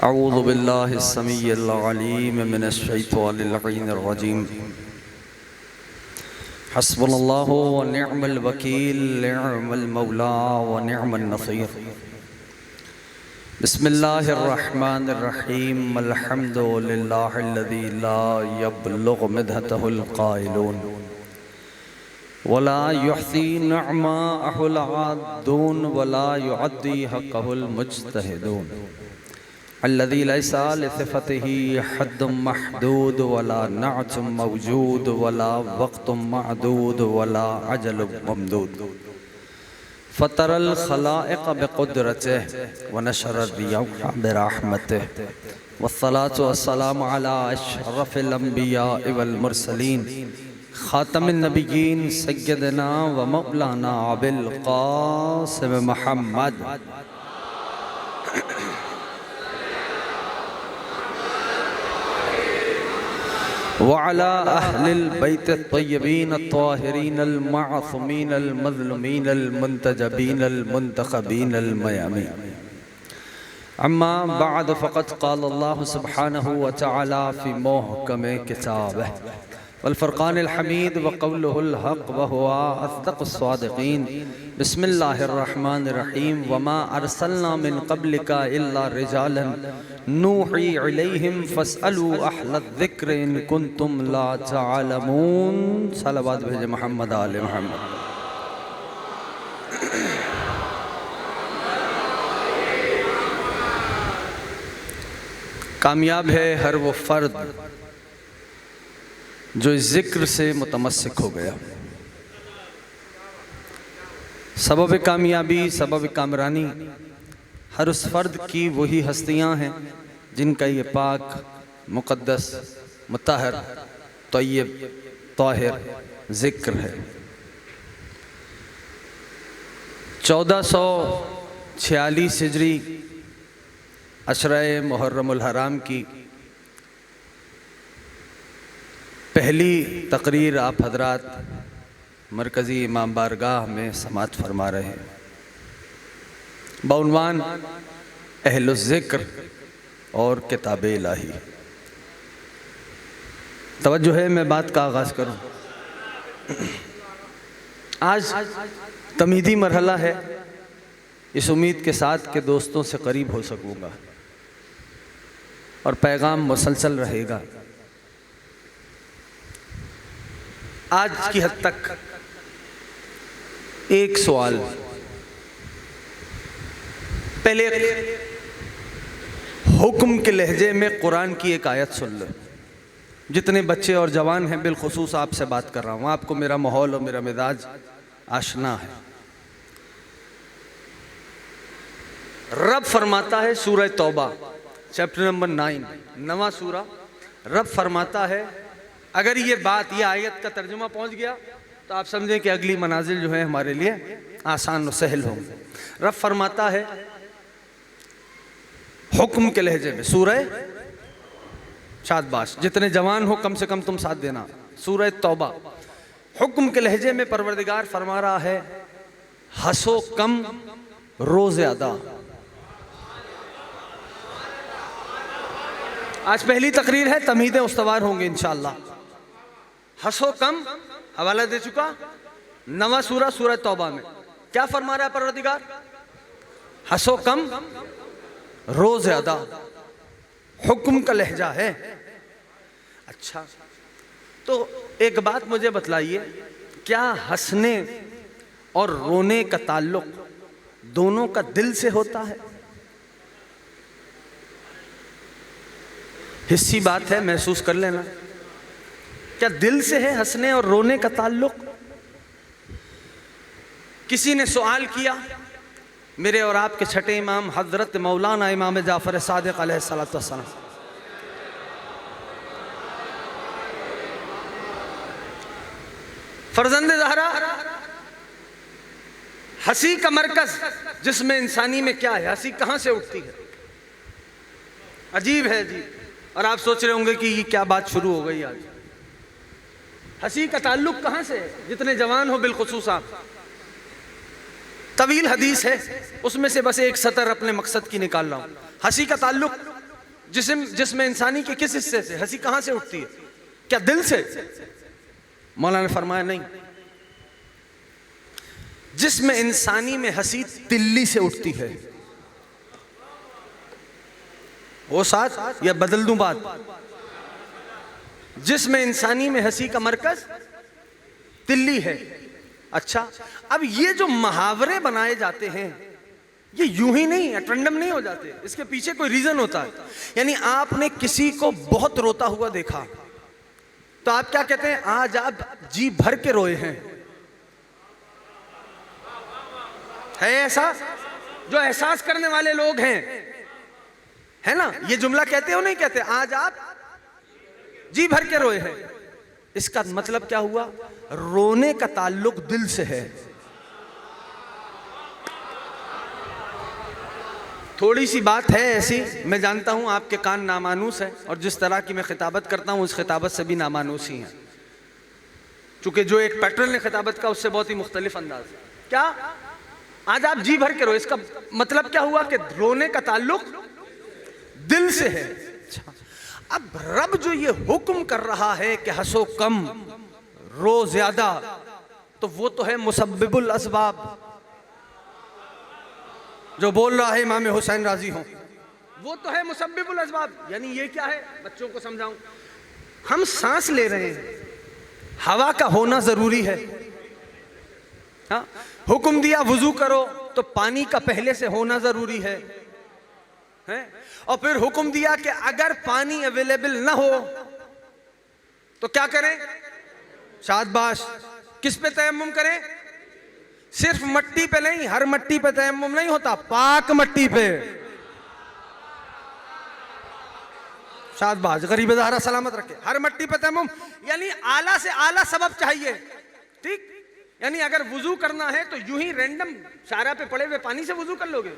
अऊज़ु बिल्लाहि अस्समीइल अलीम मिनश्शैतानिर रजीम। हस्बुनल्लाहु व निअमल वकील, निअमल मौला व निअमन नसीर। बिस्मिल्लाहिर रहमानिर रहीम। अल्हम्दुलिल्लाहिल्लज़ी ला यब्लुगु मिदहतहुल क़ाइलून वला युहसी निअमाहुल आदून वला युअद्दी हक़्क़हुल मुज्तहिदून। अल्लज़ी लैसा लिसिफ़तिही हद्दुम महदूद वला नअतुम मौजूद वला वक़्तुम मअदूद वला अजलुम ममदूद। फ़तरल ख़लाइक़ बिक़ुद्रतिही व नशरर रियाह बिरहमतिही वस्सलातु वस्सलामु अला अशरफ़िल अंबियाइ वल मुरसलीन ख़ातमिन नबिय्यीन सय्यदना व मौलाना अबिल क़ासिम मुहम्मद वअला अहलिल बैत अत्तय्यबीन अत्ताहिरीन अल-मअसूमीन अल-मज़लूमीन अल-मुंतजबीन अल-मुंतख़बीन अल-मयामीन। अम्मा बअद फ़क़द क़ाल अल्लाहु सुब्हानहु व तआला फ़ी मुहकम किताबिही वल फ़ुरक़ानिल हमीद व क़ौलुहुल हक़ व हुवा अस्दक़ुस सादिक़ीन। बिस्मिल्लाहिर रहमानिर रहीम। वमा अरसलना मिन क़ब्लिका इल्ला रिजालन नूही इलैहिम फ़स्अलू अहलज़ ज़िक्र इन कुन्तुम ला तअलमून। सलावत भेजे मोहम्मद आले मोहम्मद। कामयाब है हर वो फ़र्द जो इस ज़िक्र से मुतमस्सिक हो गया। सबब कामयाबी, सबब कामरानी हर उस फ़र्द की वही हस्तियां हैं जिनका ये पाक, मुक़द्दस, मुत्तहर, तय्यब, ताहिर ज़िक्र है। 1446 हिजरी अशरे मुहर्रमुल हराम की पहली तकरीर आप हजरात मरकज़ी इमाम बारगाह में समात फरमा रहे हैं बउनवान अहलुज़ ज़िक्र और किताब इलाही। तवज्जो है, मैं बात का आगाज़ करूं। आज तमीदी मरहला है, इस उम्मीद के साथ कि दोस्तों से करीब हो सकूँगा और पैगाम मुसलसल रहेगा। आज की हद तक एक सवाल, पहले हुक्म के लहजे में कुरान की एक आयत सुन लो। जितने बच्चे और जवान हैं, बिलखुसूस आपसे बात कर रहा हूँ, आपको मेरा माहौल और मेरा मिजाज आशना है। रब फरमाता है सूरह तौबा चैप्टर नंबर 9, नवा सूरा। रब फरमाता है, अगर ये बात, ये आयत का तर्जुमा पहुंच गया तो आप समझें कि अगली मनाजिल जो है हमारे लिए आसान और सहल होंगे। रब फरमाता है हुक्म के लहजे में, सूरह शादबाश, जितने जवान हो कम से कम तुम साथ देना, सूरह तौबा। हुक्म के लहजे में परवरदिगार फरमा रहा है, हंसो कम रो ज़्यादा। आज पहली तकरीर है, तमीदें उस्तवार होंगी इंशाअल्लाह। हंसो कम, हवाला दे चुका, नवा सूरा सूरह तौबा में क्या फरमा रहा है परवरदिगार? हंसो कम रो ज्यादा, हुक्म का लहजा है। अच्छा, तो एक बात मुझे बतलाइए, क्या हंसने और रोने का ताल्लुक दोनों का दिल से होता है? हिस्सी बात है, महसूस कर लेना। क्या दिल से है हंसने और रोने का ताल्लुक? किसी ने सवाल किया, मेरे और आपके छठे इमाम हजरत मौलाना इमाम जाफर सादिक अलैहिस्सलातु वस्सलाम, फरजंदे ज़हरा, हंसी का मरकज जिसमें इंसानी में क्या है, हंसी कहां से उठती है? अजीब है जी। और आप सोच रहे होंगे कि ये क्या बात शुरू हो गई आज। हंसी का ताल्लुक कहां से है? जितने जवान हो बिलखुसूस आप, तवील हदीस है, उसमें से बस एक सतर अपने मकसद की निकाल रहा हूं। हंसी का ताल्लुक जिसमें इंसानी के किस हिस्से से? हंसी कहां से उठती है? क्या दिल से? मौलाना ने फरमाया नहीं, जिसमें इंसानी में हंसी तिल्ली से उठती है। वो साथ या बदल दूं बात? जिसमें इंसानी में हंसी का मरकज तिल्ली है। अच्छा, अब ये जो मुहावरे बनाए जाते हैं ये यूं ही नहीं रैंडम नहीं हो जाते, इसके पीछे कोई रीजन होता है। यानी आपने किसी को बहुत रोता हुआ देखा तो आप क्या कहते हैं? आज आप जी भर के रोए हैं। है ऐसा? जो एहसास करने वाले लोग हैं, है ना, ये जुमला कहते हो नहीं कहते? आज आप जी भर के रोए हैं। इसका मतलब क्या हुआ? रोने का ताल्लुक दिल से है। थोड़ी सी बात है ऐसी, मैं जानता हूं आपके कान नामानूस है और जिस तरह की मैं खिताबत करता हूं उस खिताबत से भी नामानूस ही है, क्योंकि जो एक पैटर्न ने खिताबत का उससे बहुत ही मुख्तलिफ अंदाज है। क्या आज आप जी भर के रो, इसका मतलब क्या हुआ कि रोने का ताल्लुक दिल से है। अब रब जो ये हुक्म कर रहा है कि हंसो कम रो ज्यादा, तो वो तो है मुसब्बिबुल असबाब। जो बोल रहा है इमाम हुसैन राजी हो, वो तो है मुसब्बिबुल असबाब। यानी ये क्या है, बच्चों को समझाऊं। हम सांस ले रहे हैं, हवा का होना जरूरी है। हाँ, हुक्म दिया वुजू करो तो पानी का पहले से होना जरूरी है? और फिर हुक्म दिया कि अगर पानी अवेलेबल ना हो तो क्या करें? शाबाश, किस पे तयम्मुम करें? सिर्फ मट्टी पे नहीं, हर मट्टी पे तयम्मुम नहीं होता, पाक मट्टी पे। शाबाश, गरीब ज़हरा सलामत रखे, हर मट्टी पे तयम्मुम। यानी आला से आला सबब चाहिए, ठीक? यानी अगर वुजू करना है तो यूं ही रैंडम शारा पे पड़े हुए पानी से वुजू कर लोगे?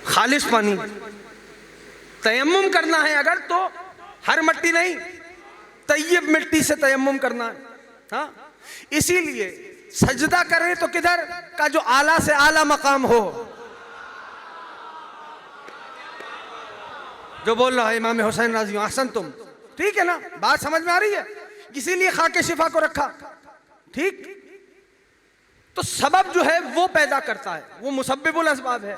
खालिश पानी। तयम्मुम करना है अगर तो हर मट्टी नहीं, तैयब मिट्टी से तयम्मुम करना है। हाँ, इसीलिए सजदा करें तो किधर का? जो आला से आला मकाम हो। जो बोल रहा है इमाम हुसैन राजी अहसन तुम, ठीक है ना? बात समझ में आ रही है? इसीलिए खाके शिफा को रखा, ठीक? तो सबब जो है वो पैदा करता है, वो मुसब्बिबुल असबाब है।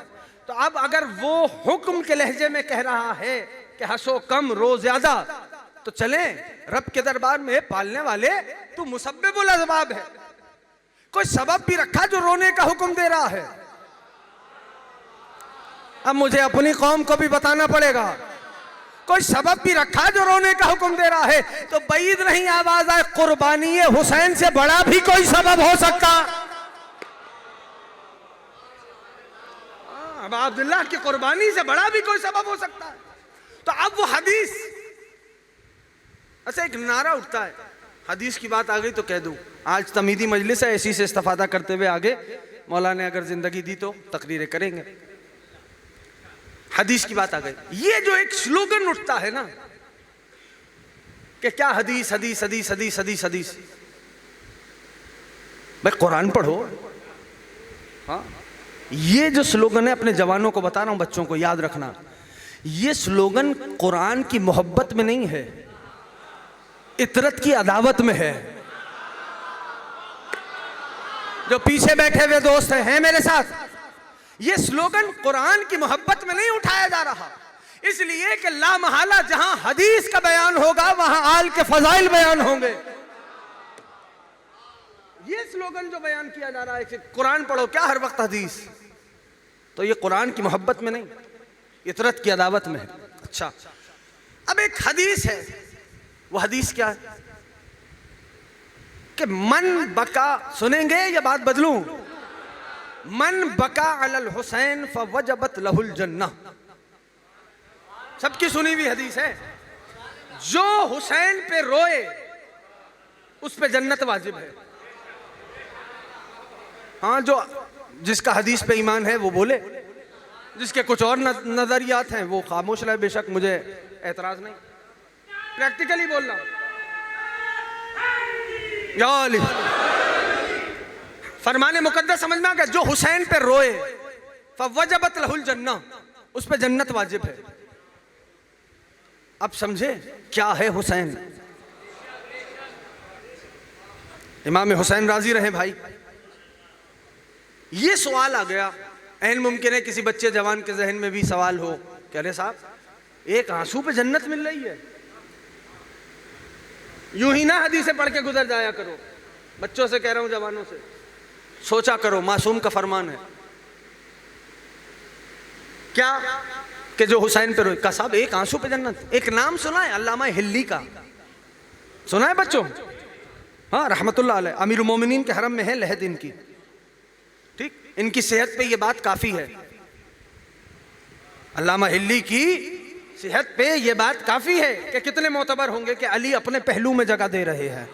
तो अब अगर वो हुक्म के लहजे में कह रहा है कि हंसो कम रो ज्यादा, तो चले रब के दरबार में, पालने वाले तू मुसब्बिबुल असबाब है। कोई सबब भी रखा जो रोने का हुक्म दे रहा है। अब मुझे अपनी कौम को भी बताना पड़ेगा, कोई सबब भी रखा जो रोने का हुक्म दे रहा है। तो बईद नहीं आवाज आए, कुर्बानी हुसैन से बड़ा भी कोई सबब हो सकता। अब अब्दुल्लाह की कुर्बानी से बड़ा भी कोई सबब हो सकता है। तो अब वो हदीस, अच्छा एक नारा उठता है, हदीस की बात आ गई तो कह दूं, आज तमीदी मजलिस है, इसी से इस्तेफादा करते हुए आगे मौला ने अगर जिंदगी दी तो तकरीरें करेंगे। हदीस की बात आ गई, ये जो एक स्लोगन उठता है ना कि क्या हदीस हदीस हदीस हदीस हदीस हदीस, भाई कुरान पढ़ो। हाँ, ये जो स्लोगन है, अपने जवानों को बता रहा हूं, बच्चों को याद रखना, ये स्लोगन कुरान की मोहब्बत में नहीं है, इतरत की अदावत में है। जो पीछे बैठे हुए दोस्त हैं मेरे साथ, ये स्लोगन कुरान की मोहब्बत में नहीं उठाया जा रहा, इसलिए कि ला महला जहां हदीस का बयान होगा वहां आल के फजाइल बयान होंगे। ये स्लोगन जो बयान किया जा रहा है कि कुरान पढ़ो, क्या हर वक्त हदीस, तो ये कुरान की मोहब्बत में नहीं, इतरत की अदावत में है। अच्छा, अब एक हदीस है, वो हदीस क्या है कि मन बका, सुनेंगे या बात बदलूं? मन बका अलल हुसैन फवजबत लहुल जन्नह, सबकी सुनी हुई हदीस है। जो हुसैन पे रोए उस पे जन्नत वाजिब है। हाँ, जो जिसका हदीस पे ईमान है वो बोले, जिसके कुछ और नजरियात हैं वो खामोश रहे, बेशक मुझे एतराज नहीं, प्रैक्टिकली बोल रहा हूं। फरमाने मुकद्दस समझ में आ गया, जो हुसैन पे रोए फवजबत लहुल जन्नह, उस पर जन्नत वाजिब है। अब समझे क्या है हुसैन। इमाम हुसैन राजी रहे भाई। ये सवाल आ गया, ऐन मुमकिन है किसी बच्चे जवान के जहन में भी सवाल हो, कह रहे साहब एक आंसू पे जन्नत मिल रही है। यूं ही ना हदीसें पढ़ के गुजर जाया करो। बच्चों से कह रहा हूं, जवानों से सोचा करो, मासूम का फरमान है क्या कि जो हुसैन पे रोए का साहब एक आंसू पे जन्नत। एक नाम सुना है अल्लामा हिल्ली का, सुना है बच्चों? हाँ, रहमतुल्लाह अलैह, अमीरुल मोमिनीन के हरम में है लहद इनकी, ठीक, इनकी सेहत पे ये बात काफी है। अल्लामा हिल्ली की सेहत पे ये बात काफी है कि कितने मोतबर होंगे कि अली अपने पहलू में जगह दे रहे हैं।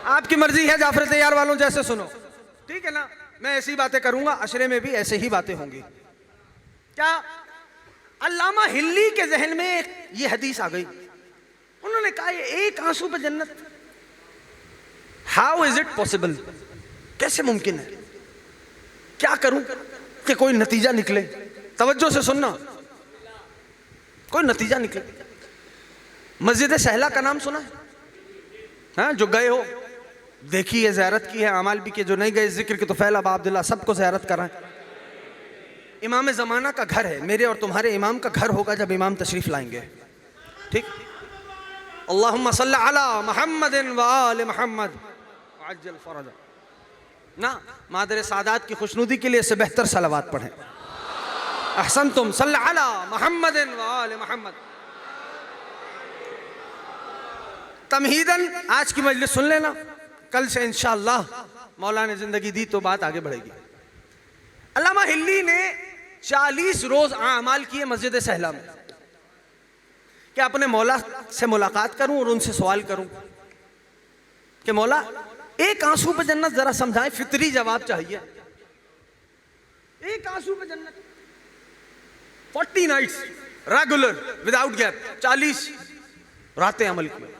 आपकी मर्जी है, जाफर तैयार वालों जैसे सुनो, ठीक है ना। मैं ऐसी बातें करूंगा, अशरे में भी ऐसे ही बातें होंगी। क्या अल्लामा हिल्ली के जहन में ये हदीस आ गई, उन्होंने कहा ये एक आंसू पे जन्नत, हाउ इज इट पॉसिबल, कैसे मुमकिन है, क्या करूं कि कोई नतीजा निकले। तवज्जो से सुनना, कोई नतीजा निकले। मस्जिद सहला का नाम सुना है? हाँ, जो गए हो देखी है, ज़ियारत की है, अमाल भी किए, जो नहीं गए जिक्र के तो फैला अब्दुल्ला सबको ज़ियारत कराएं। इमाम ज़माना का घर है, मेरे और तुम्हारे इमाम का घर होगा जब इमाम तशरीफ लाएंगे, ठीक। अल्लाहुम्मा सल्ली अला मुहम्मदिन व आले मुहम्मद अज्जल फरजा ना। मादर सादात की खुशनुदी के लिए इससे बेहतर सलावात पढ़ें। अहसनतुम, सल्ली अला मुहम्मदिन व आले मुहम्मद। तमहीदन आज की मजलिस सुन लेना, कल से इंशाअल्लाह मौला ने जिंदगी दी तो बात आगे बढ़ेगी। अल्लामा हिल्ली ने 40 रोज आमाल किए मस्जिद सहला में कि अपने मौला से मुलाकात करूं और उनसे सवाल करूं कि मौला एक आंसू पे जन्नत जरा समझाएं। फितरी जवाब चाहिए, एक आंसू पे जन्नत। 40 नाइट्स रेगुलर विदाउट गैप, 40 रातें अमल की।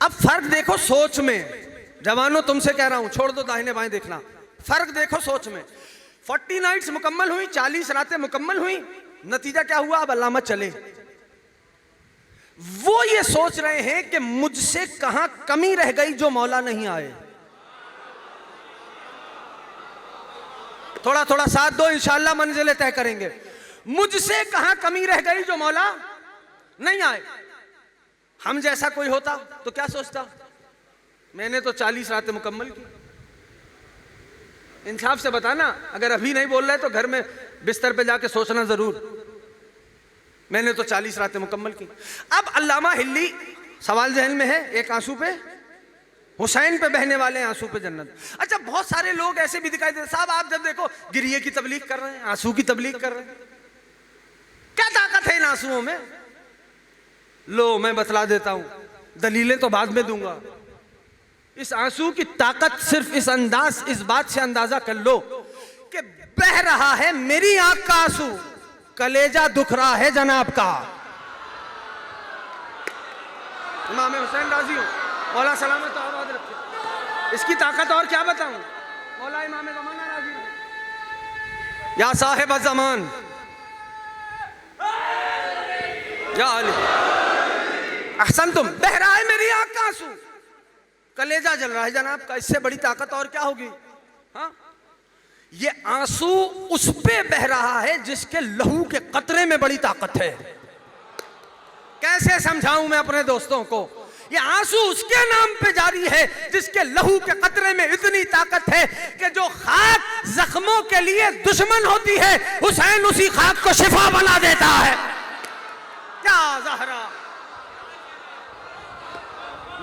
अब फर्क देखो सोच में, जवानों तुमसे कह रहा हूं, छोड़ दो दाहिने बाएं देखना, फर्क देखो सोच में। 40 नाइट्स मुकम्मल हुई, 40 रातें मुकम्मल हुई, नतीजा क्या हुआ? अब अल्लामा चले। वो ये सोच रहे हैं कि मुझसे कहां कमी रह गई जो मौला नहीं आए। थोड़ा थोड़ा साथ दो, इंशाअल्लाह मंजिलें तय करेंगे। मुझसे कहां कमी रह गई जो मौला नहीं आए। हम जैसा कोई होता तो क्या सोचता? मैंने तो 40 रातें मुकम्मल की। इंसाफ से बताना, अगर अभी नहीं बोल रहे तो घर में बिस्तर पे जाके सोचना जरूर। मैंने तो 40 रातें मुकम्मल की। अब अल्लामा हिल्ली सवाल जहन में है, एक आंसू पे हुसैन पे बहने वाले आंसू पे जन्नत। अच्छा, बहुत सारे लोग ऐसे भी दिखाई देते, साहब आप जब देखो गिरिए की तबलीग कर रहे हैं, आंसू की तबलीग कर रहे हैं, क्या ताकत है इन आंसुओं में? लो मैं बतला देता हूं, दलीलें तो बाद में दूंगा। इस आंसू की ताकत सिर्फ इस बात से अंदाजा कर लो कि बह रहा है मेरी आंख का आंसू, कलेजा दुख रहा है जनाब का। इमाम हुसैन राजी हो, मौला सलामत आबाद रखे। इसकी ताकत और क्या बताऊं? मौला इमाम ज़माना राजी हो, या साहिब ज़मान, या अली अहसनतुम, बह रहा है मेरी आंख का आंसू, कलेजा जल रहा है जनाब का। इससे बड़ी ताकत और क्या होगी? हाँ, ये आंसू उस पे बह रहा है जिसके लहू के कतरे में बड़ी ताकत है। कैसे समझाऊं मैं अपने दोस्तों को? ये आंसू उसके नाम पे जारी है जिसके लहू के कतरे में इतनी ताकत है कि जो खाक जख्मों के लिए दुश्मन होती है, हुसैन उसी खाक को शिफा बना देता है। या ज़हरा,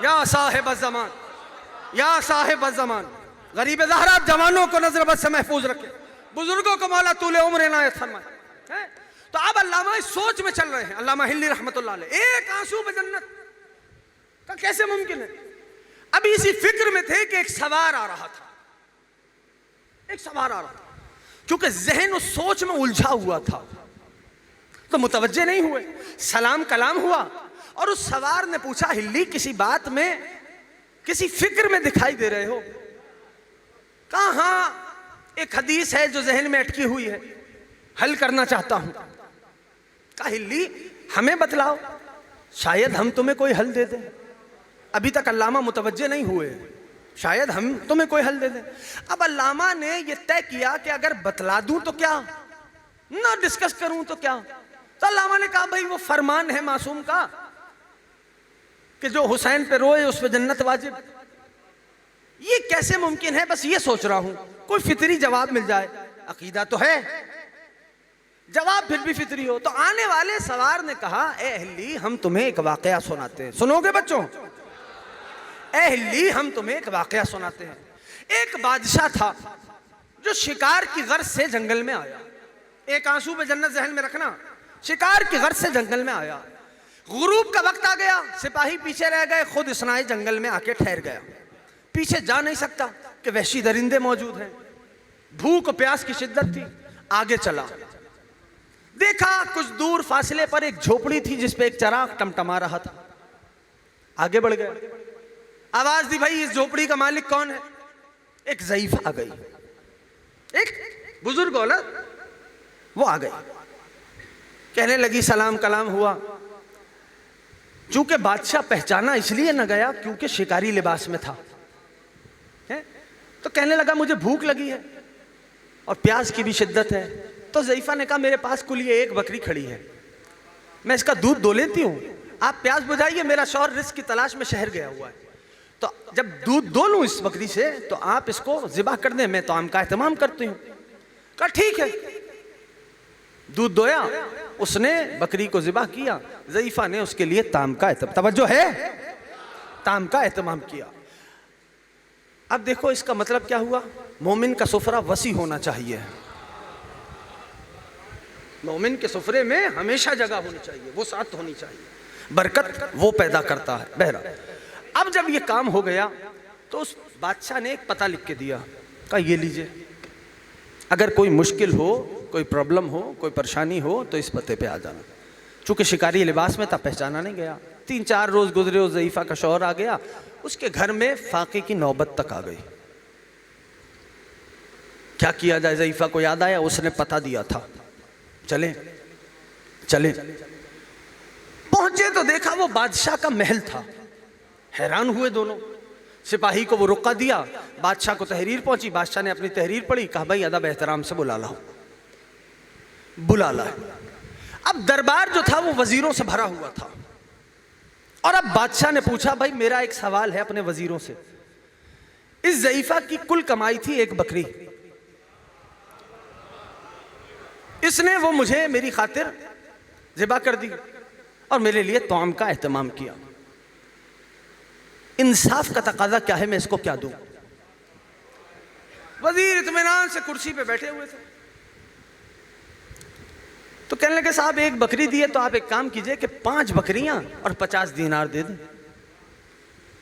या साहिब ज़मान, या साहिब ज़मान। गरीब ज़हरा जवानों को नजर बद से महफूज रखे, बुजुर्गों को मौला तूले उम्र इनायत फरमाए। तो अब अल्लामा इस सोच में चल रहे हैं, अल्लामा हिल्ली रहमतुल्लाह अलैह, एक आंसू पे जन्नत का कैसे मुमकिन है? अभी इसी फिक्र में थे कि एक सवार आ रहा था, एक सवार आ रहा था, क्योंकि जहन उस सोच में उलझा हुआ था तो मुतवज्जे नहीं हुए। सलाम कलाम हुआ और उस सवार ने पूछा, हिल्ली किसी बात में, किसी फिक्र में दिखाई दे रहे हो? कहा हाँ, एक हदीस है जो जहन में अटकी हुई है, हल करना चाहता हूं। कहा हिल्ली हमें बतलाओ, शायद हम तुम्हें कोई हल दे दें। अभी तक अल्लामा मुतवज्जे नहीं हुए, शायद हम तुम्हें कोई हल दे दें। अब अल्लामा ने यह तय किया कि अगर बतला दूं तो क्या, ना डिस्कस करूं तो क्या। तो अल्लामा ने कहा भाई वो फरमान है मासूम का कि जो हुसैन पे रोए उस पे जन्नत वाजिब। ये कैसे मुमकिन है, बस ये सोच रहा हूं कोई फितरी जवाब मिल जाए। अकीदा तो है, जवाब फिर भी फितरी हो। तो आने वाले सवार ने कहा ए हिल्ली हम तुम्हें एक वाकया सुनाते हैं, सुनोगे बच्चों? ए हिल्ली हम तुम्हें एक वाकया सुनाते हैं। एक बादशाह था जो शिकार की गर्ज से जंगल में आया। एक आंसू पे जन्नत जहन में रखना। शिकार की गर्ज से जंगल में आया, गुरूब का वक्त आ गया, सिपाही पीछे रह गए, खुद इसनाए जंगल में आके ठहर गया। पीछे जा नहीं सकता कि वहशी दरिंदे मौजूद हैं, भूख प्यास की शिद्दत थी। आगे चला, देखा कुछ दूर फासले पर एक झोपड़ी थी जिस पे एक चराग टमटमा रहा था। आगे बढ़ गया, आवाज दी भाई इस झोपड़ी का मालिक कौन है? एक ज़ईफ आ गई, एक बुजुर्ग औरत वो आ गई, कहने लगी सलाम कलाम हुआ। चूंकि बादशाह पहचाना इसलिए न गया क्योंकि शिकारी लिबास में था, है? तो कहने लगा मुझे भूख लगी है और प्यास की भी शिद्दत है। तो ज़ईफा ने कहा मेरे पास कुल ये एक बकरी खड़ी है, मैं इसका दूध दो लेती हूँ, आप प्यास बुझाइए, मेरा शौहर रिस्क की तलाश में शहर गया हुआ है। तो जब दूध दो लूँ इस बकरी से तो आप इसको ज़िबा कर दें, मैं ताम का एहतमाम करती हूँ। कहा ठीक है। दूध दोया, उसने बकरी को ज़िबा किया, ज़ईफा ने उसके लिए ताम का तवज्जो है, ताम का एहतमाम किया। अब देखो इसका मतलब क्या हुआ, मोमिन का सुफरा वसी होना चाहिए। मोमिन के सुफरे में हमेशा जगह होनी चाहिए, वो साथ होनी चाहिए, बरकत वो पैदा करता है। बहरा अब जब ये काम हो गया तो उस बादशाह ने एक पता लिख के दिया, कहा ये लीजिए, अगर कोई मुश्किल हो, कोई प्रॉब्लम हो, कोई परेशानी हो तो इस पते पे आ जाना। चूंकि शिकारी लिबास में था, पहचाना नहीं गया। 3-4 रोज गुजरे, उस ज़ईफा का शौहर आ गया, उसके घर में फाके की नौबत तक आ गई। क्या किया जाए, ज़ईफा को याद आया, उसने पता दिया था, चले चले। पहुंचे तो देखा वो बादशाह का महल था। हैरान हुए दोनों, सिपाही को वो रुका दिया, बादशाह को तहरीर पहुंची, बादशाह ने अपनी तहरीर पढ़ी, कहा भाई अदब एहतराम से बुला लाओ, बुला ला। अब दरबार जो था वो वजीरों से भरा हुआ था और अब बादशाह ने पूछा भाई मेरा एक सवाल है अपने वजीरों से, इस ज़ईफा की कुल कमाई थी एक बकरी, इसने वो मुझे मेरी खातिर ज़िबा कर दी और मेरे लिए तौम का एहतमाम किया, इंसाफ का तकाजा क्या है, मैं इसको क्या दूं? वजीर इत्मीनान से कुर्सी पे बैठे हुए थे। तो कहने लगे साहब एक बकरी दी है तो आप एक काम कीजिए कि 5 बकरियां और 50 दीनार दे दें।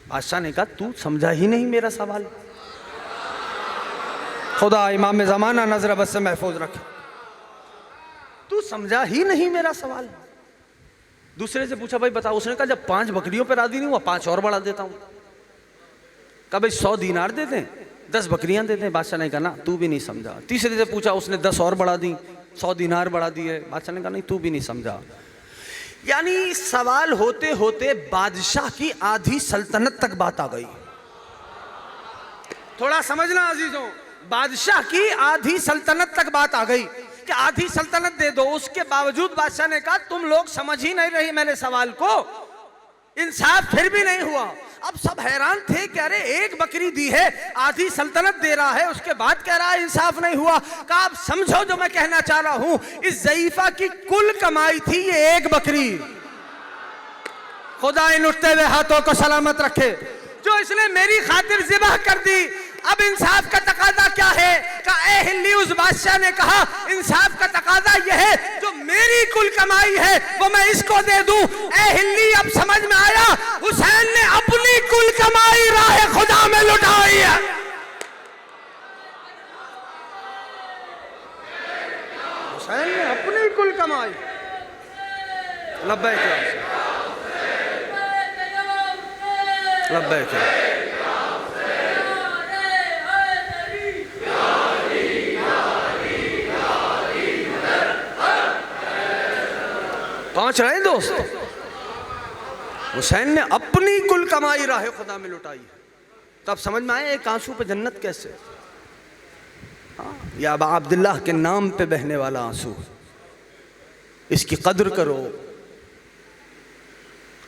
बादशाह ने कहा तू समझा ही नहीं मेरा सवाल, खुदा इमाम ज़माना नजर बस से महफूज रखे, तू समझा ही नहीं मेरा सवाल। दूसरे से पूछा भाई बताओ, उसने कहा जब 5 बकरियों पर राजी नहीं हुआ 5 और बढ़ा देता हूं। कहा भाई 100 दीनार दे दें, 10 बकरियां दे दें। बादशाह ने कहा ना तू भी नहीं समझा। तीसरे से पूछा, उसने 10 और बढ़ा दी, 100 दीनार बढ़ा दिए। बादशाह ने कहा नहीं तू भी नहीं समझा। यानी सवाल होते होते बादशाह की आधी सल्तनत तक बात आ गई। थोड़ा समझना अजीजों, बादशाह की आधी सल्तनत तक बात आ गई कि आधी सल्तनत दे दो। उसके बावजूद बादशाह ने कहा तुम लोग समझ ही नहीं रही मेरे सवाल को, इंसाफ फिर भी नहीं हुआ। अब सब हैरान थे कि अरे एक बकरी दी है, आधी सल्तनत दे रहा है, उसके बाद कह रहा है इंसाफ नहीं हुआ। कहा आप समझो जो मैं कहना चाह रहा हूं, इस ज़ईफा की कुल कमाई थी ये एक बकरी। खुदा इन उठते हुए हाथों को सलामत रखे जो इसने मेरी खातिर ज़िबा कर दी। अब इंसाफ का तकाजा क्या है? कहा ए हिल्ली, उस बादशाह ने कहा इंसाफ का तकाजा यह है जो मेरी कुल कमाई है वो मैं इसको दे दूं। ए हिल्ली अब समझ में आया, हुसैन ने अपनी कुल कमाई राह खुदा में लुटाई है। हुसैन ने अपनी कुल कमाई, लब्बैक लब्बैक। पहुंच रहे दोस्त। हुसैन ने अपनी कुल कमाई राह खुदा में लुटाई है। तब समझ में आया एक आंसू पे जन्नत कैसे। या अबा अब्दुल्लाह के नाम पे बहने वाला आंसू, इसकी कद्र करो।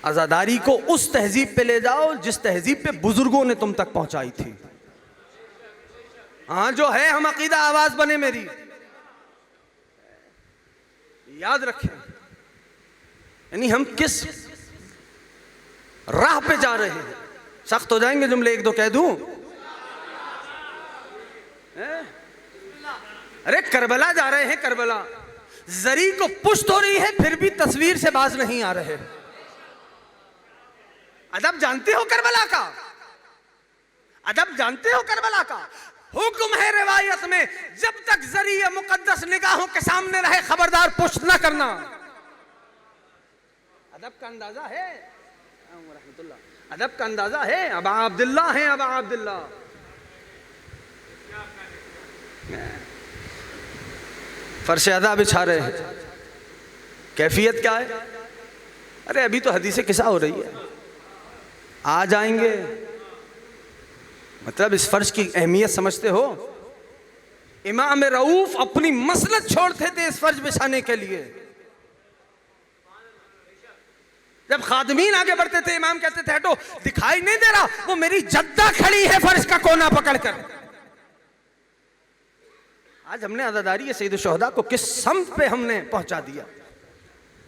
आज़ादारी को उस तहजीब पे ले जाओ जिस तहजीब पे बुजुर्गों ने तुम तक पहुंचाई थी। हाँ जो है हम अकीदा आवाज बने मेरी, याद रखें। यानी हम किस राह पे जा रहे हैं। सख्त हो जाएंगे जुमले, एक दो कह दूं। अरे करबला जा रहे हैं, करबला जरी को पुश्त हो रही है फिर भी तस्वीर से बाज नहीं आ रहे। अदब जानते हो करबला का, अदब जानते हो करबला का। हुक्म है रिवायत में जब तक जरिए मुकद्दस निगाहों के सामने रहे खबरदार पुश्त न करना। अदब का अंदाजा है, अदब का अंदाजा है। अबा अब्दुल्ला है, अबा अब्दुल्ला। फर्श अदा बिछा रहे हैं, कैफियत क्या है। अरे अभी तो हदीसे किसा हो रही है, आ जाएंगे। मतलब इस फर्श की अहमियत समझते हो। इमाम रऊफ अपनी मसलत छोड़ते थे इस फर्श बिछाने के लिए। जब खादमीन आगे बढ़ते थे इमाम कहते थे हटो, दिखाई नहीं दे रहा, वो मेरी जद्दा खड़ी है फर्श का कोना पकड़कर। आज हमने अज़ादारी सैयद शुहदा को किस सम्त पे हमने पहुंचा दिया।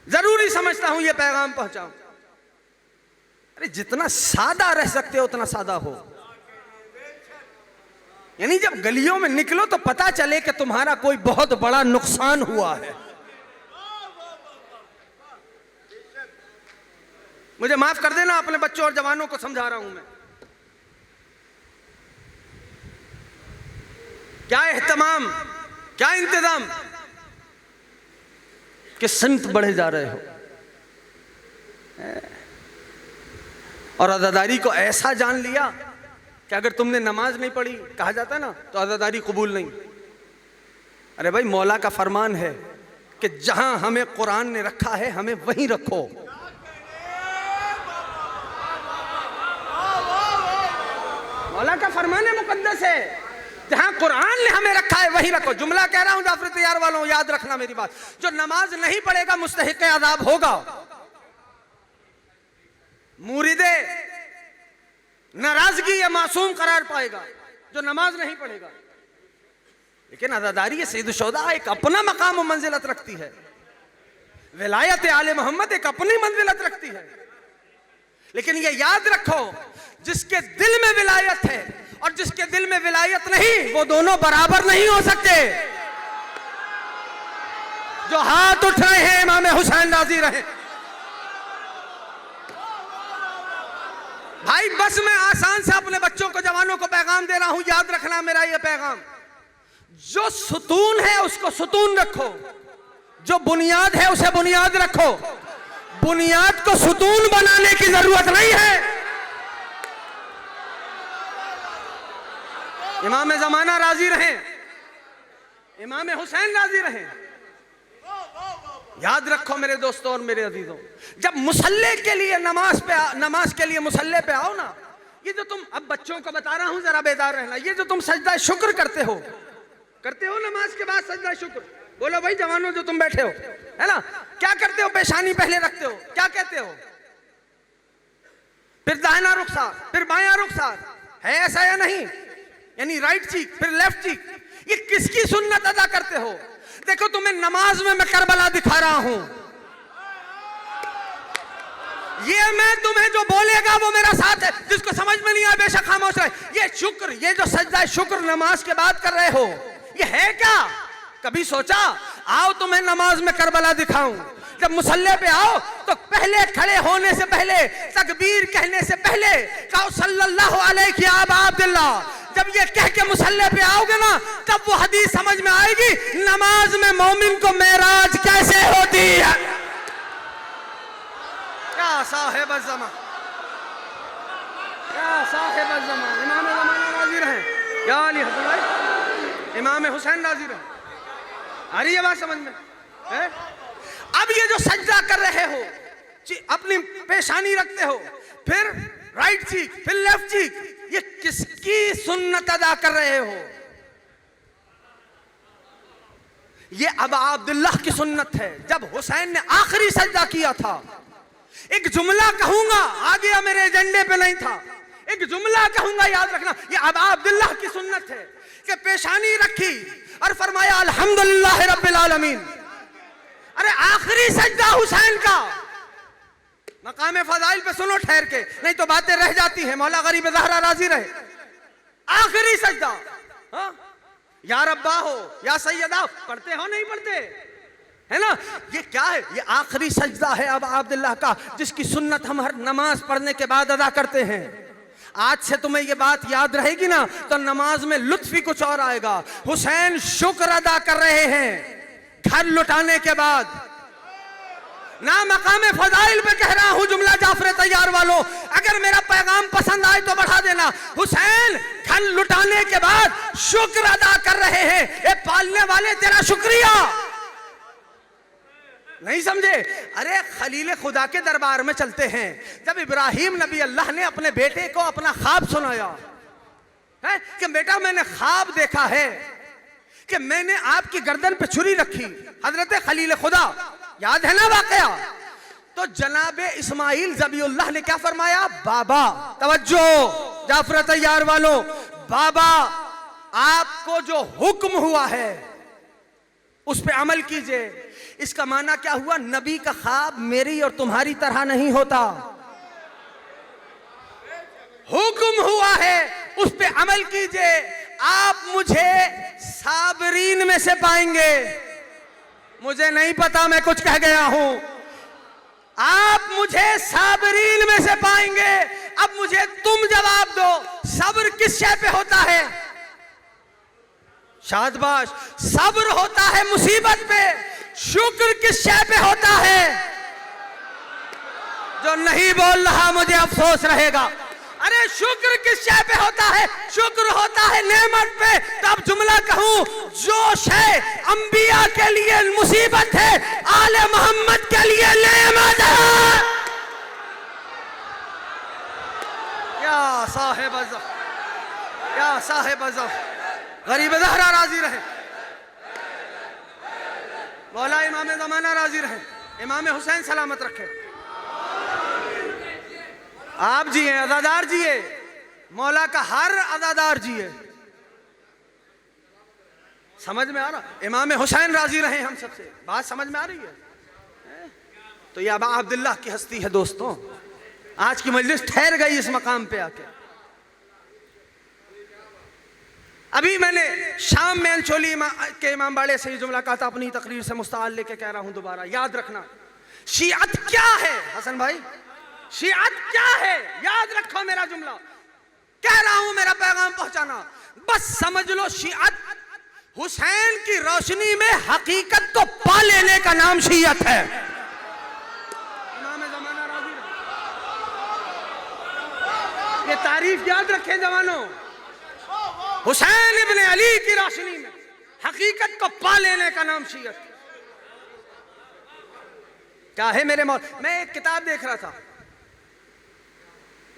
जरूरी समझता हूं ये पैगाम पहुंचाऊं। अरे जितना सादा रह सकते हो उतना सादा हो। यानी जब गलियों में निकलो तो पता चले कि तुम्हारा कोई बहुत बड़ा नुकसान हुआ है। मुझे माफ कर देना, अपने बच्चों और जवानों को समझा रहा हूं मैं। क्या एहतमाम, क्या इंतजाम कि संत बढ़े जा रहे हो। और अज़ादारी को ऐसा जान लिया कि अगर तुमने नमाज नहीं पढ़ी, कहा जाता है ना, तो अज़ादारी कबूल नहीं। अरे भाई मौला का फरमान है कि जहां हमें कुरान ने रखा है हमें वहीं रखो। मौला का फरमान है, मुकद्दस है। जहां कुरान ने हमें रखा है वहीं रखो। जुमला कह रहा हूं जाफर तैयार वालों, याद रखना मेरी बात। जो नमाज नहीं पढ़ेगा मुस्तहिक़ अज़ाब होगा। मुरीदे नाराजगी या मासूम करार पाएगा जो नमाज नहीं पढ़ेगा। लेकिन अज़ादारी सैयद शुहदा एक अपना मकाम और मंजिलत रखती है। विलायत आले मोहम्मद एक अपनी मंजिलत रखती है। लेकिन ये याद रखो, जिसके दिल में विलायत है और जिसके दिल में विलायत नहीं, वो दोनों बराबर नहीं हो सकते। जो हाथ उठ रहे हैं इमाम हुसैन राजी रहे। भाई बस मैं आसान से अपने बच्चों को, जवानों को पैगाम दे रहा हूं, याद रखना मेरा ये पैगाम। जो सुतून है उसको सुतून रखो, जो बुनियाद है उसे बुनियाद रखो। बुनियाद को सुतून बनाने की जरूरत नहीं है। इमाम ज़माना राजी रहे, इमाम हुसैन राजी रहे। याद रखो मेरे दोस्तों और मेरे अजीजों, जब मुसल्ले के लिए नमाज के लिए मुसल्ले पे आओ ना, ये जो तुम, अब बच्चों को बता रहा हूं जरा बेदार रहना, ये जो तुम सजदा शुक्र करते हो नमाज के बाद सजदा शुक्र। बोलो भाई जवानों जो तुम बैठे हो, है ना, क्या करते हो? पेशानी पहले रखते हो, क्या कहते हो? फिर दाहिना रुखसार, फिर बायां रुखसार, है ऐसा या नहीं? यानी राइट चीक फिर लेफ्ट चीक। ये किसकी सुन्नत अदा करते हो? देखो तुम्हें नमाज में मैं करबला दिखा रहा हूं। ये मैं तुम्हें जो बोलेगा वो मेरा साथ है। जिसको समझ में नहीं आया बेशक खामोश रहे। ये शुक्र, ये जो सजदा शुक्र नमाज के बाद कर रहे हो, ये है क्या? कभी सोचा? आओ तुम्हें नमाज में करबला दिखाऊं। जब मुसल्ले पे आओ तो पहले खड़े होने से पहले, तकबीर कहने से पहले कहो सल्लल्लाहु अलैहि अबा अब्दुल्लाह। जब ये कह के मुसल्ले पे आओगे ना, तब वो हदीस समझ में आएगी, नमाज में मोमिन को मेराज कैसे होती है। क्या साहिब ज़मान, क्या साहिब ज़मान। इमाम ज़माना राजी रहे, क्या अली हसन भाई, इमाम हुसैन राजी रहे। आ रही है बात समझ में है? अब अब ये जो सजदा कर रहे हो, अपनी पेशानी रखते हो, फिर राइट चीक, फिर लेफ्ट चीक, ये किसकी सुन्नत अदा कर रहे हो? ये अबा अब्दुल्लाह की सुन्नत है। जब हुसैन ने आखिरी सजदा किया था, एक जुमला कहूंगा, आ गया मेरे एजेंडे पे नहीं था, एक जुमला कहूंगा, याद रखना, ये अबा अब्दुल्लाह की सुन्नत है कि पेशानी रखी और फरमाया अल्हम्दुलिल्लाह रब्बिल आलमीन। अरे आखिरी सजदा हुसैन का, मकाम फजाइल पे सुनो ठहर के, नहीं तो बातें रह जाती हैं। मौला गरीब ज़हरा राजी रहे। आखिरी सजदा, हाँ, या रब्बा हो या सैयदा, पढ़ते हो नहीं पढ़ते, है ना? ये क्या है? ये आखिरी सजदा है अबा अब्दुल्लाह का, जिसकी सुन्नत हम हर नमाज पढ़ने के बाद अदा करते हैं। आज से तुम्हें ये बात याद रहेगी ना, तो नमाज में लुत्फ ही कुछ और आएगा। हुसैन शुक्र अदा कर रहे हैं घर लुटाने के बाद। ना मकाम फजाइल पे कह रहा हूं जुमला जाफर तैयार वालों, अगर मेरा पैगाम पसंद आए तो बढ़ा देना। हुसैन घर लुटाने के बाद शुक्र अदा कर रहे हैं। ए पालने वाले, तेरा शुक्रिया। नहीं समझे? अरे खलील खुदा के दरबार में चलते हैं। जब इब्राहिम नबी अल्लाह ने अपने बेटे को अपना ख्वाब सुनाया है कि बेटा मैंने ख्वाब देखा है कि मैंने आपकी गर्दन पे छुरी रखी, हजरत खलील खुदा, याद है ना वाकया? तो जनाबे इस्माइल ज़बीउल्लाह ने क्या फरमाया? बाबा, तवज्जो जाफर तैयार वालों, बाबा आपको जो हुक्म हुआ है उस पे अमल कीजिए। इसका माना क्या हुआ? नबी का ख्वाब मेरी और तुम्हारी तरह नहीं होता। हुक्म हुआ है उस पे अमल कीजिए। आप मुझे साबरीन में से पाएंगे। मुझे नहीं पता, मैं कुछ कह गया हूं। आप मुझे साबरीन में से पाएंगे। अब मुझे तुम जवाब दो, सब्र किस शय पे होता है? शाबाश, सब्र होता है मुसीबत पे। शुक्र किस शय पे होता है? जो नहीं बोल रहा मुझे अफसोस रहेगा। अरे शुक्र किस शय पे होता है? शुक्र होता है नेमत पे। तब जुमला कहूं, जो शय अंबिया के लिए मुसीबत है, आले मोहम्मद के लिए नेमत है। या साहिब अज़फ़, या साहिब अज़फ़, गरीब ज़हरा राजी रहे, मौला इमाम ज़माना राजी रहे, इमाम हुसैन सलामत रखे। आप जिए, अज़ादार जिए, मौला का हर अज़ादार जिए। समझ में आ रहा? इमाम हुसैन राजी रहे हम सबसे। बात समझ में आ रही है? तो ये अबा अब्दुल्लाह की हस्ती है दोस्तों। आज की मजलिस ठहर गई इस मकाम पे आके। अभी मैंने शाम में अंचोली के इमाम बाड़े से ये जुमला कहा था, अपनी तकरीर से मुस्ताल लेके कह रहा हूं दोबारा, याद रखना। शियत क्या है हसन भाई? शियत क्या है? याद रखो मेरा जुमला, कह रहा हूं, मेरा पैगाम पहुंचाना। बस समझ लो, शियत हुसैन की रोशनी में हकीकत को पा लेने का नाम शियत है। इमाम ज़माना राज़ी, ये तारीफ याद रखें जवानों। हुसैन इब्ने अली की रोशनी में हकीकत को पा लेने का नाम शियत क्या है मेरे मौत? मैं एक किताब देख रहा था,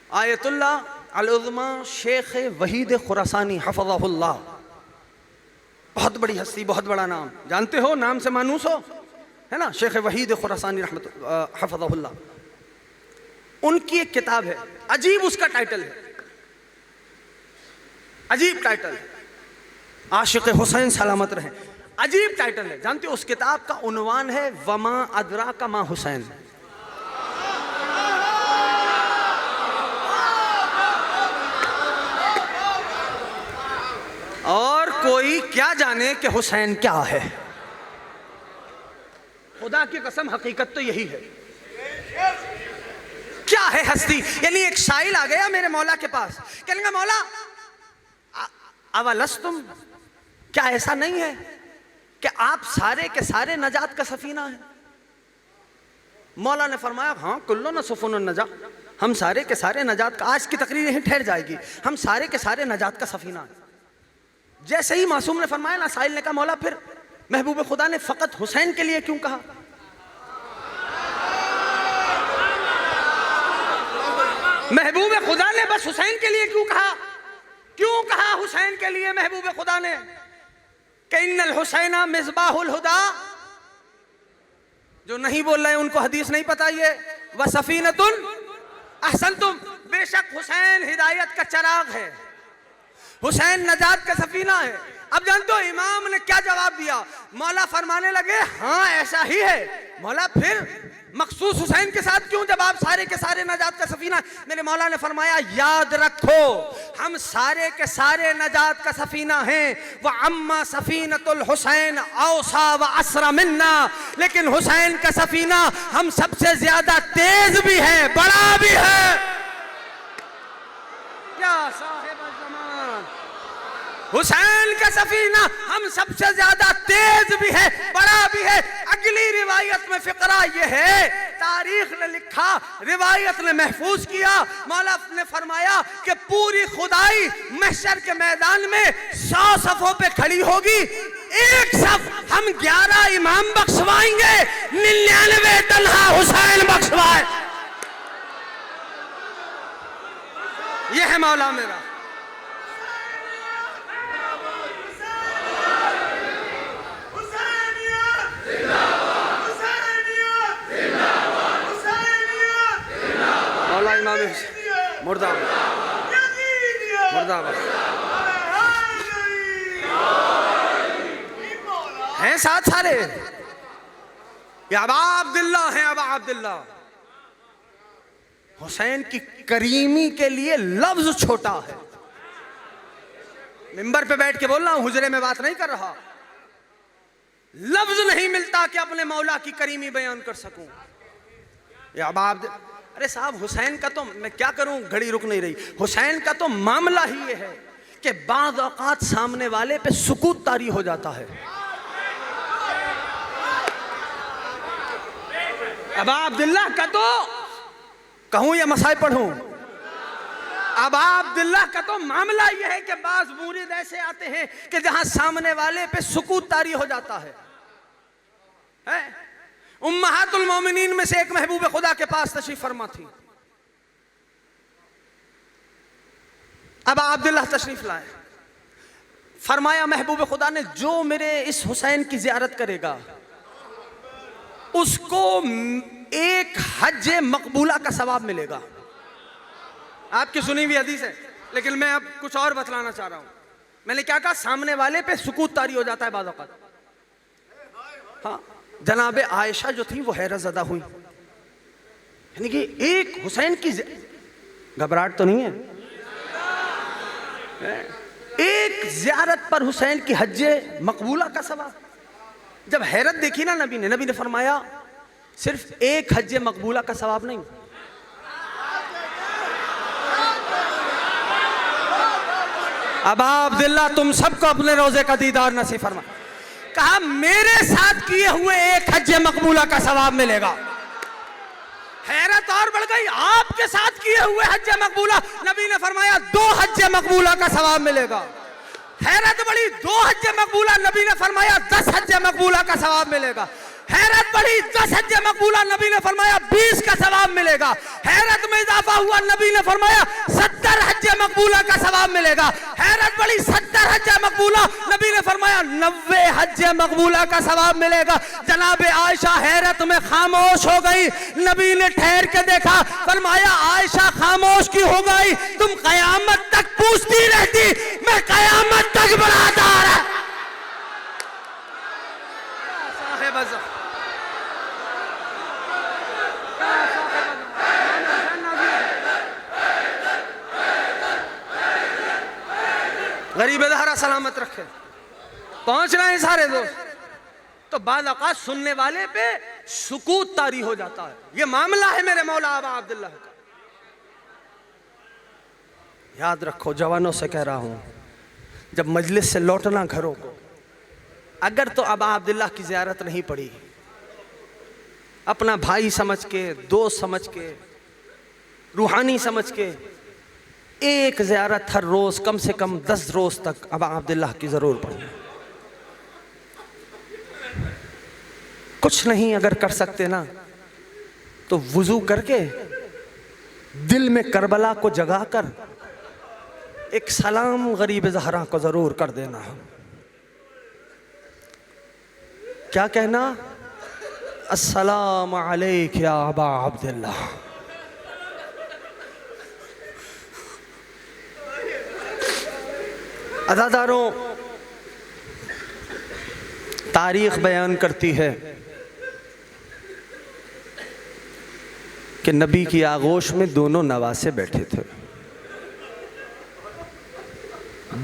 आयतुल्लाह अल-उज़्मा शेख वहीद खुरासानी हफ़ज़हुल्लाह, बहुत बड़ी हस्ती, बहुत बड़ा नाम, जानते हो, नाम से मानूस हो, है ना? शेख वहीद खुरासानी हफ़ज़हुल्लाह, उनकी एक किताब है, अजीब उसका टाइटल है, अजीब टाइटल है, आशिक़ हुसैन सलामत रहे। अजीब टाइटल है। जानते हो उस किताब का उन्वान है वमा अदरा का मा हुसैन। और कोई क्या जाने कि हुसैन क्या है। खुदा की कसम हकीकत तो यही है। क्या है हस्ती? यानी एक साइल आ गया मेरे मौला के पास, कहने लगा मौला अवलस्तुम, क्या ऐसा नहीं है कि आप सारे के सारे नजात का सफीना है? मौला ने फरमाया हाँ कुल्लो न सुफुन नजा, हम सारे के सारे नजात का, आज की तकरीर यहीं ठहर जाएगी, हम सारे के सारे नजात का सफीना है। जैसे ही मासूम ने फरमाया ना, साहिल ने कहा मौला फिर महबूब खुदा ने फ़कत हुसैन के लिए क्यों कहा? महबूब खुदा ने बस हुसैन के लिए क्यों कहा? क्यों कहा हुसैन के लिए महबूब खुदा ने कि इन्नल हुसैना मिसबाहुल हुदा? जो नहीं बोल रहे उनको हदीस नहीं पता। ये व सफीनतुन अहसनतुम, बेशक हुसैन हिदायत का चिराग है, हुसैन नजात का सफीना है। अब जानते हो इमाम ने क्या जवाब दिया? मौला फरमाने लगे हाँ ऐसा ही है। मौला फिर मखसूस हुसैन के साथ क्यों जब आप सारे के सारे नजात का सफीना? मेरे मौला ने फरमाया याद रखो हम सारे के सारे नजात का सफीना हैं। व अम्मा सफीनतुल हुसैन औसा व असरा मिन्ना, लेकिन हुसैन का सफीना हम सबसे ज्यादा तेज भी है, बड़ा भी है। क्या साहिब ज़मान, हुसैन का सफीना हम सबसे ज्यादा तेज भी है, बड़ा भी है। अगली रिवायत में फिक्रा ये है, तारीख ने लिखा, रिवायत ने महफूज किया। मौला ने फरमाया कि पूरी खुदाई महशर के मैदान में 100 सफों पे खड़ी होगी। एक सफ हम 11 इमाम बख्शवाएंगे, 99 तन्हा हुसैन बख्शवाए। यह है मौला मेरा। मुर्दाबाद मुर्दाबाद हैं साथ सारे। अबा अब्दुल्ला हैं, अबा अब्दुल्ला। हुसैन की करीमी के लिए लफ्ज छोटा है। मिंबर पे बैठ के बोल रहा हूं, हुजरे में बात नहीं कर रहा। लफ्ज नहीं मिलता कि अपने मौला की करीमी बयान कर सकूं। अबा अरे साहब हुसैन का तो मैं क्या करूं, घड़ी रुक नहीं रही। हुसैन का तो मामला ही ये है कि बाज़ औक़ात सामने वाले पे सुकूत तारी हो जाता है। अबा अब्दुल्ला का तो कहूं या मसाई पढ़ूं, अबा अब्दुल्ला का तो मामला ये है कि बाज़ मुरीद ऐसे आते हैं कि जहां सामने वाले पे सुकूत तारी हो जाता है। उम्महातुल मोमिनीन में से एक महबूब खुदा के पास तशरीफ फरमा थी। अब अब्दुल्लाह तशरीफ लाए, फरमाया महबूब खुदा ने जो मेरे इस हुसैन की ज़ियारत करेगा उसको एक हज मकबूला का सवाब मिलेगा। आपकी सुनी हुई हदीस है, लेकिन मैं अब कुछ और बतलाना चाह रहा हूं। मैंने क्या कहा? सामने वाले पे सुकूत तारी हो जाता है बाज़ औक़ात। हाँ, जनाबे आयशा जो थी वो हैरत ज़दा हुई, यानी कि एक हुसैन की घबराहट तो नहीं है, एक ज़ियारत पर हुसैन की हज्जे मकबूला का सवाब। जब हैरत देखी ना नबी ने फरमाया सिर्फ एक हज्जे मकबूला का सवाब नहीं, अबा अब्दुल्ला तुम सबको अपने रोजे का दीदार नसीब फरमा। कहा मेरे साथ किए हुए एक हज्जे मकबूला का सवाब मिलेगा। हैरत और बढ़ गई, आपके साथ किए हुए हज्जे मकबूला, नबी ने फरमाया 2 हज्जे मकबूला का सवाब मिलेगा। हैरत बढ़ी, 2 हज्जे मकबूला, नबी ने फरमाया 10 हज्जे मकबूला का सवाब मिलेगा। हैरत बढ़ी, 10 हज्जे मकबूला, नबी ने फरमाया 20 का सवाब मिलेगा। हैरत में इजाफा हुआ, नबी ने फरमाया 70 हज्जे मकबूला का सवाब मिलेगा। हैरत बढ़ी, 70 हज्जे मकबूला, नबी ने फरमाया 90 हज्जे मकबूला का सवाब मिलेगा। जनाबे आयशा हैरत में खामोश हो गई। नबी ने ठहर के देखा, फरमाया आयशा खामोश क्यों हो गई? तुम कयामत तक पूछती रहती, मैं कयामत तक बढ़ाता रहा। गरीब दहरा सलामत रखे, पहुंच रहे हैं सारे दोस्त। तो बाज़ औक़ात सुनने वाले पे सुकूत तारी हो जाता है। ये मामला है मेरे मौला अबा अब्दुल्लाह का। याद रखो, जवानों से कह रहा हूं, जब मजलिस से लौटना घरों को, अगर तो अबा अब्दुल्लाह की ज़ियारत नहीं पड़ी, अपना भाई समझ के, दोस्त समझ के, रूहानी समझ के एक ज़ियारत हर रोज़ कम से कम 10 रोज़ तक अबा अब्दुल्लाह की ज़रूर पढ़ें। कुछ नहीं अगर कर सकते ना तो वुज़ू करके दिल में करबला को जगाकर एक सलाम गरीब ज़हरा को ज़रूर कर देना। क्या कहना? अस्सलाम अलैक या अबा अब्दुल्लाह। अज़ादारों, तारीख़ बयान करती है कि नबी की आगोश में दोनों नवासे बैठे थे।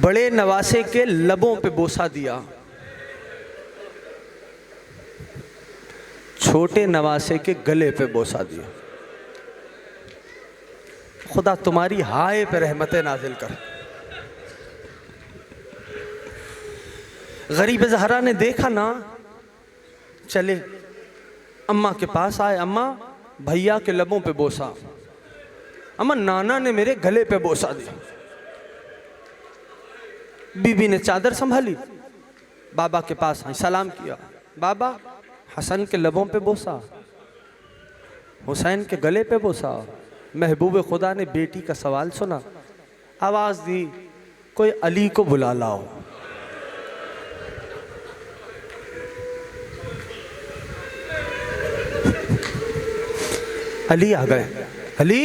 बड़े नवासे के लबों पे बोसा दिया, छोटे नवासे के गले पे बोसा दिया। खुदा तुम्हारी हाय पे रहमतें नाजिल कर। गरीब ज़हरा ने देखा ना, चले अम्मा के पास आए। अम्मा, भैया के लबों पे बोसा। अम्मा, नाना ने मेरे गले पे बोसा दिया। बीबी ने चादर संभाली, बाबा के पास आई, सलाम किया। बाबा, हसन के लबों पे बोसा, हुसैन के गले पे बोसा। महबूब खुदा ने बेटी का सवाल सुना, आवाज़ दी, कोई अली को बुला लाओ। अली आ गए। अली,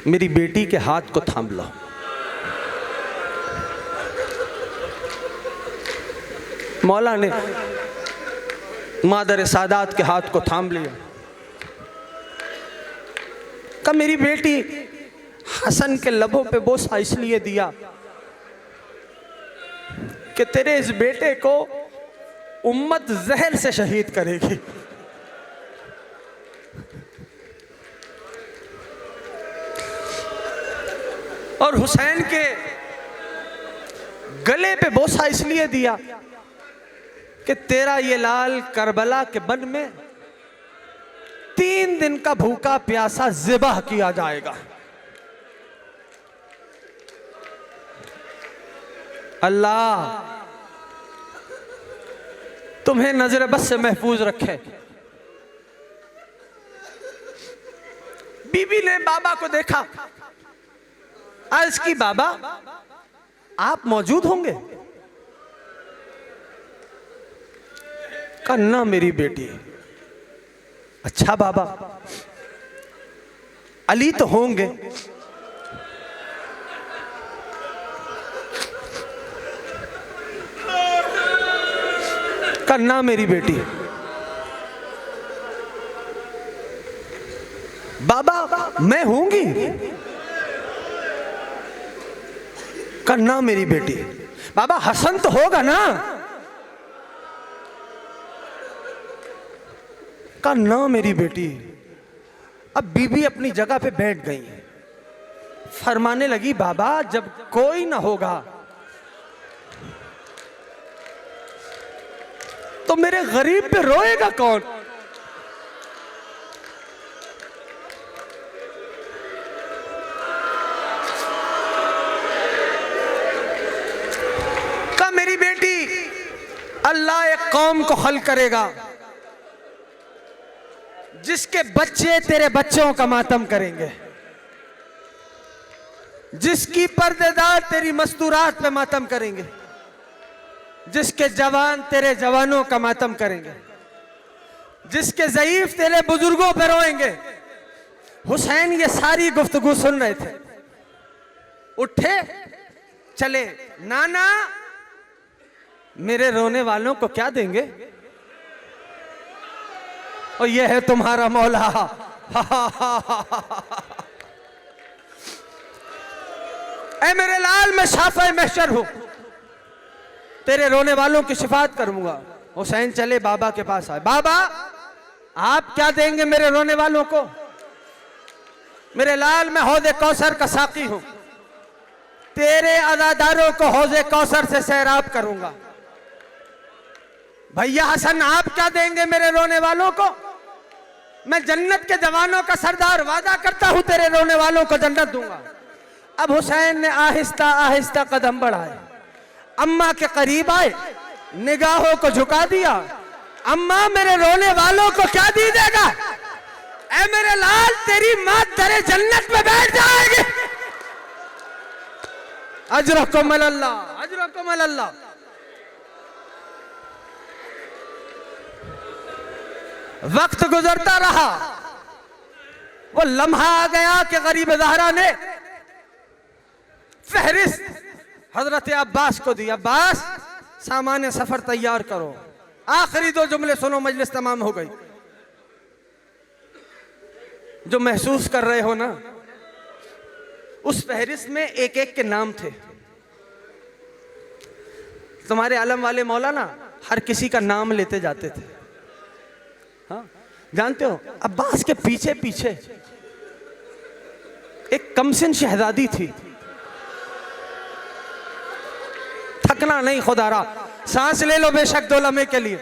मेरी बेटी के हाथ को थाम लो। मौला ने मादर सादात के हाथ को थाम लिया। कहा, मेरी बेटी हसन के लबों पे बोसा इसलिए दिया कि तेरे इस बेटे को उम्मत जहर से शहीद करेगी। और हुसैन के गले पे बोसा इसलिए दिया कि तेरा ये लाल करबला के बन में 3 दिन का भूखा प्यासा ज़िबाह किया जाएगा। अल्लाह तुम्हें नजर बस से महफूज रखे। बीबी ने बाबा को देखा, अर्ज की, बाबा आप मौजूद होंगे? कहा, ना मेरी बेटी। अच्छा बाबा, अली तो होंगे। कहा, ना मेरी बेटी। बाबा, मैं होंगी? कहा, ना मेरी बेटी। बाबा, हसन तो होगा ना? कहा, ना मेरी बेटी। अब बीबी अपनी जगह पे बैठ गई, फरमाने लगी, बाबा जब कोई ना होगा तो मेरे गरीब पे रोएगा कौन? कहा, मेरी बेटी, अल्लाह एक कौम को हल करेगा जिसके बच्चे तेरे बच्चों का मातम करेंगे, जिसकी पर्देदार तेरी मस्तूरात पे मातम करेंगे, जिसके जवान तेरे जवानों का मातम करेंगे, जिसके ज़ईफ तेरे बुजुर्गों पे रोएंगे। हुसैन ये सारी गुफ्तगू सुन रहे थे, उठे, चले। नाना, मेरे रोने वालों को क्या देंगे? और ये है तुम्हारा मौला। ऐ मेरे लाल, मैं शाफ़े महशर हूं, तेरे रोने वालों की शिफात करूंगा। हुसैन चले, बाबा के पास आए। बाबा, आप क्या देंगे मेरे रोने वालों को? मेरे लाल, मैं हौज़े कौसर का साकी हूं, तेरे अज़ादारों को हौज़े कौसर से सैराब करूंगा। भैया हसन, आप क्या देंगे मेरे रोने वालों को? मैं जन्नत के जवानों का सरदार, वादा करता हूं तेरे रोने वालों को जन्नत दूंगा। अब हुसैन ने आहिस्ता आहिस्ता कदम बढ़ाए, अम्मा के करीब आए, निगाहों को झुका दिया। अम्मा, मेरे रोने वालों को क्या दीजिएगा? ऐ मेरे लाल तेरी माँ दरे जन्नत में बैठ जाएगी। अजरकुम अल्लाह, अजरकुम अल्लाह। वक्त गुजरता रहा, वो लम्हा आ गया कि गरीब ज़हरा ने फहरिस्त हजरत अब्बास को दी। अब्बास सामान सफर तैयार करो, आखिरी 2 जुमले सुनो, मजलिस तमाम हो गई। जो महसूस कर रहे हो ना, उस फहरिस्त में एक एक के नाम थे। तुम्हारे आलम वाले मौलाना हर किसी का नाम लेते जाते थे। हाँ, जानते हो अब्बास के पीछे पीछे एक कमसिन शहजादी थी। थकना नहीं खुदारा, सांस ले लो बेशक 2 लम्हे के लिए,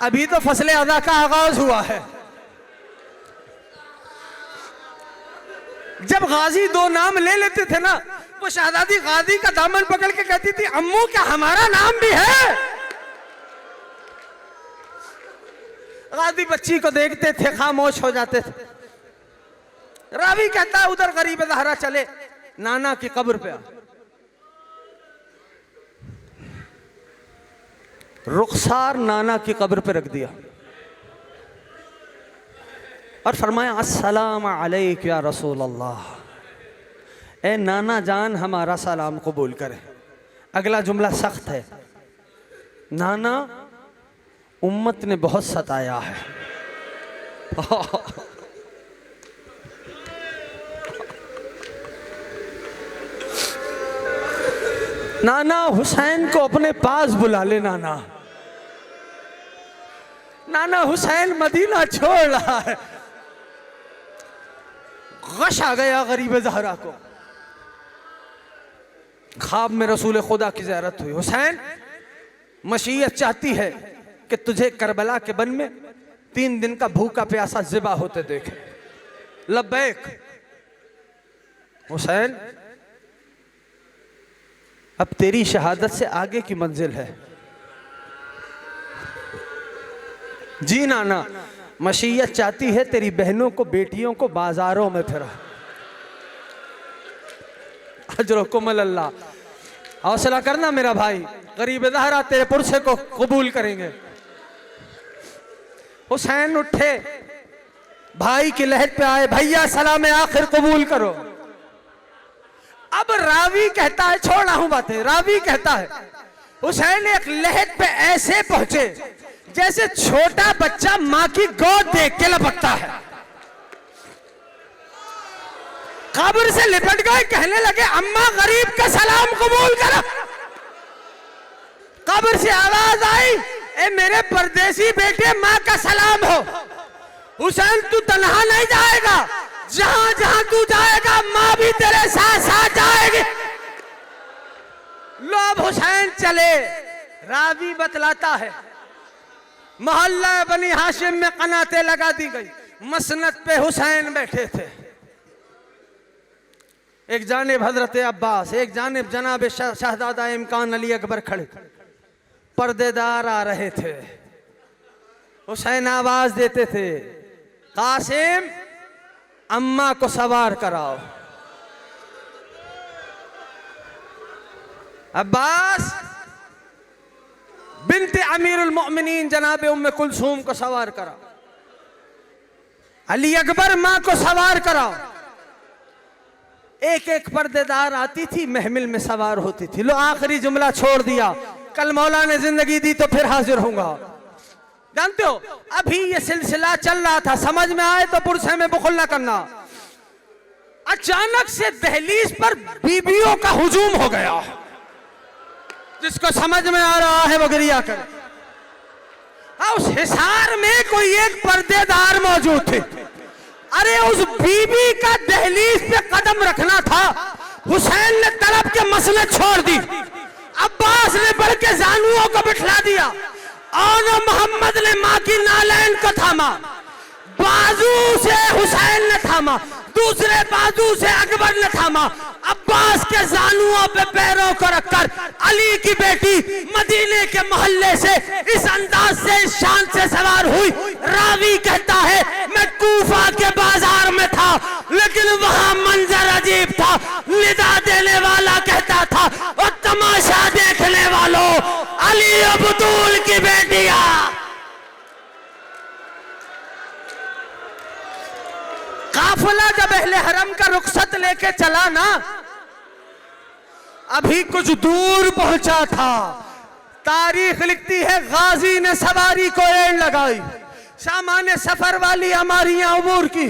अभी तो फसले अदा का आगाज हुआ है। जब गाजी 2 नाम ले लेते थे ना, वो शहजादी गाजी का दामन पकड़ के कहती थी, अम्मू क्या हमारा नाम भी है? गाजी बच्ची को देखते थे, खामोश हो जाते थे। रावी कहता है उधर गरीब ज़हरा चले नाना की कब्र पे, रुखसार नाना की कब्र पे रख दिया और फरमाया अस्सलाम अलैक या रसूल अल्लाह। ए नाना जान हमारा सलाम कबूल करें। अगला जुमला सख्त है, नाना उम्मत ने बहुत सताया है। नाना हुसैन को अपने पास बुला ले। नाना नाना हुसैन मदीना छोड़ रहा है। गश आ गया गरीब ज़हरा को। ख्वाब में रसूल खुदा की ज़ियारत हुई। हुसैन मशीयत चाहती है कि तुझे करबला के बन में 3 दिन का भूखा प्यासा ज़िबा होते देखे। लब्बैक हुसैन, अब तेरी शहादत से आगे की मंजिल है। जी नाना, मशीयत चाहती है तेरी बहनों को बेटियों को बाजारों में फिरा। अजरकुम अल्लाह, हौसला करना मेरा भाई, गरीब ज़हरा तेरे पुरसे को कबूल करेंगे। हुसैन उठे, भाई की लहर पे आए, भैया सलाम आखिर कबूल करो। अब रावी कहता है, छोड़ रहा हूं बातें, रावी कहता है हुसैन एक लहर पे ऐसे पहुंचे जैसे छोटा बच्चा मां की गोद देख के लपकता है। कब्र से लिपट गए, कहने लगे अम्मा गरीब का सलाम कबूल करो। कब्र से आवाज आई, ए मेरे परदेसी बेटे मां का सलाम हो। हुसैन तू तन्हा नहीं जाएगा, जहां जहां तू जाएगा मां भी तेरे साथ साथ जाएगी। लो अब हुसैन चले। रावी बतलाता है मोहल्ला बनी हाशिम में कनाते लगा दी गई। मसनद पे हुसैन बैठे थे, एक जानिब हजरत अब्बास, एक जानिब जनाब शहजादा इमकान अली अकबर खड़े। पर्देदार आ रहे थे। हुसैन आवाज देते थे, कासिम अम्मा को सवार कराओ। अब्बास बिनते अमीरुल मोमिनीन जनाब उम्मे कुलसूम को सवार कराओ। अली अकबर मां को सवार कराओ। एक एक पर्देदार आती थी, महमिल में सवार होती थी। लो आखिरी जुमला छोड़ दिया, कल मौला ने जिंदगी दी तो फिर हाजिर होऊंगा। जानते हो अभी ये सिलसिला चल रहा था, समझ में आए तो पुरसे में बुखल न करना। अचानक से दहलीज पर बीबियों का हुजूम हो गया। जिसको समझ में आ रहा है वो गिरिया करे। उस हिसार में कोई एक पर्देदार मौजूद थे। अरे उस बीबी का दहलीज पे कदम रखना था। हुसैन ने तलब के मसले छोड़ दी। अब्बास ने बढ़ के जानुओं को बिठला दिया और मोहम्मद ने मां की नालैन को थामा। बाजू से हुसैन ने थामा, दूसरे बाजू से अकबर ने थामा। अब्बास के जानुओं पे पैरों को रखकर अली की बेटी मदीने के मोहल्ले से इस अंदाज से, इस शान से सवार हुई। रावी कहता है बतूल की बेटिया। काफिला जब अहले हरम का रुखसत लेके चला ना, अभी कुछ दूर पहुंचा था, तारीख लिखती है गाजी ने सवारी को एड़ लगाई, सामान्य सफर वाली हमारियां अबूर की,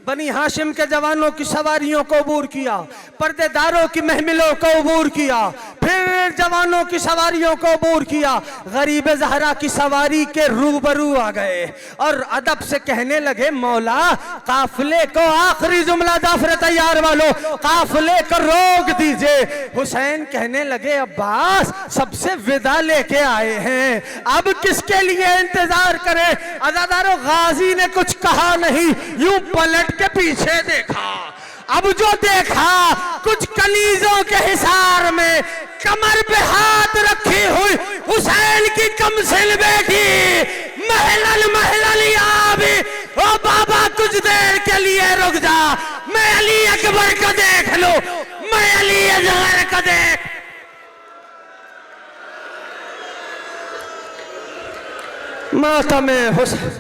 बनी हाशिम के जवानों की सवारियों को अबूर किया, पर्देदारों की महमिलों को अबूर किया, फिर जवानों की सवारियों को अबूर किया, गरीब ज़हरा की सवारी के रूबरू आ गए और अदब से कहने लगे, मौला काफिले को, आखिरी जुमला जाफर तैयार वालों, काफिले को रोक दीजिए। हुसैन कहने लगे, अब्बास सबसे विदा लेके आए हैं, अब किसके लिए इंतजार करें। अज़ादारों, गाजी ने कुछ कहा नहीं, यूं पलट के पीछे देखा, अब जो देखा कुछ कनीजों के हिसार में कमर पे हाथ रखी हुई हुसैन की कमसिल बेटी, महलल महलल याबी, ओ बाबा कुछ देर के लिए रुक जा, मैं अली अकबर को देख लूं, मैं अली असगर को देख। मातम हुसैन,